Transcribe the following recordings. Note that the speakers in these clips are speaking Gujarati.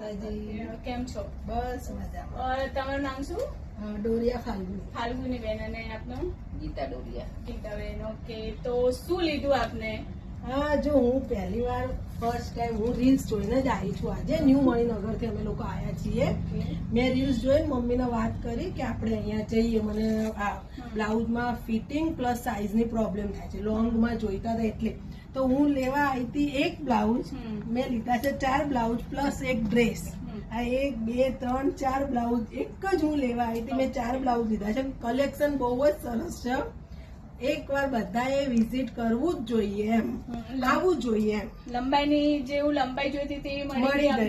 માતાજી. કેમ છો? બસ મજામાં. તમારું નામ શું? ડોરિયા ફાલ્ગુની. ફાલ્ગુની બેન. અને આપનું? ગીતા ડોરિયા. ગીતાબેન. ઓકે, તો શું લીધું આપને? હા, જો હું પહેલી વાર ફર્સ્ટ ટાઈમ હું રીલ્સ જોઈને જ આવી છું. આજે ન્યૂ મણિનગર થી અમે લોકો આવ્યા છીએ. મેં રીલ્સ જોઈને મમ્મીને વાત કરી કે આપણે અહીંયા જઈએ. મને આ બ્લાઉઝમાં ફિટિંગ પ્લસ સાઇઝની પ્રોબ્લેમ થાય છે. લોંગમાં જોઈતા હતા એટલે તો હું લેવા આવી હતી એક બ્લાઉઝ. મેં લીધા છે 4 બ્લાઉઝ પ્લસ એક ડ્રેસ. આ 1 2 3 4 બ્લાઉઝ એક જ હું લેવા આવી હતી. મેં 4 બ્લાઉઝ લીધા છે. કલેક્શન બહુ જ સરસ છે. એકવાર બધાએ વિઝિટ કરવું જ જોઈએ, એમ આવવું જોઈએ એમ. લંબાઈની જેવું લંબાઈ જોઈતી હતી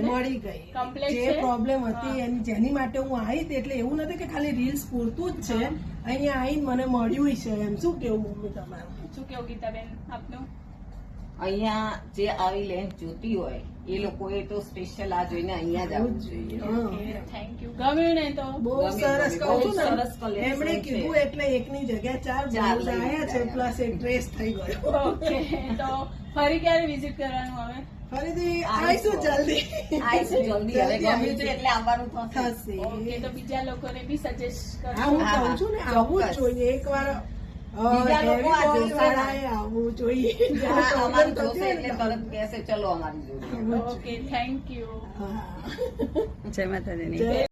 મળી ગઈ. કમ્પ્લીટ જે પ્રોબ્લેમ હતી એની જેની માટે હું આવી હતી, એટલે એવું નથી કે ખાલી રીલ્સ પૂરતું જ છે. અહીંયા આવીને મને મળ્યું છે એમ. શું કેવું મમ્મી તમારું? શું કેવું ગીતાબેન આપનું? અહીંયા જે આવી લેન્થ જોતી હોય એ લોકોએ તો સ્પેશિયલ આ જોઈને અહીંયા જ આવવું જોઈએ. Thank you. ગમ્યું ને? તો બહુ સરસ કહું છું ને. સરસ collection એમણે છે. કીધું એટલે એકની જગ્યાએ 4 બ્લાઉઝ આવ્યા છે પ્લસ એક ડ્રેસ થઈ ગયો. ઓકે, તો ફરી ક્યારે વિઝિટ કરવાનું હવે? ફરીથી આવીશું જલ્દી. આવીશું જલ્દી. હવે ગમ્યું છે એટલે આવવાનું થશે. ઓકે, તો બીજા લોકોને બી સજેસ્ટ કરો. હા, હું કહું છું ને, આવવું જ જોઈએ એકવાર. બીજા લોકો આ heavy જોશે. body વાળાએ આવવું જોઈએ. હા, જ્યારે અમારું problem જોશે થશે એટલે ને તરત કહેશે ચલો અમારી જોડે. આવવું જ ઓકે, થેન્ક યુ. જોઈએ. હા. જય માતાજીની. જય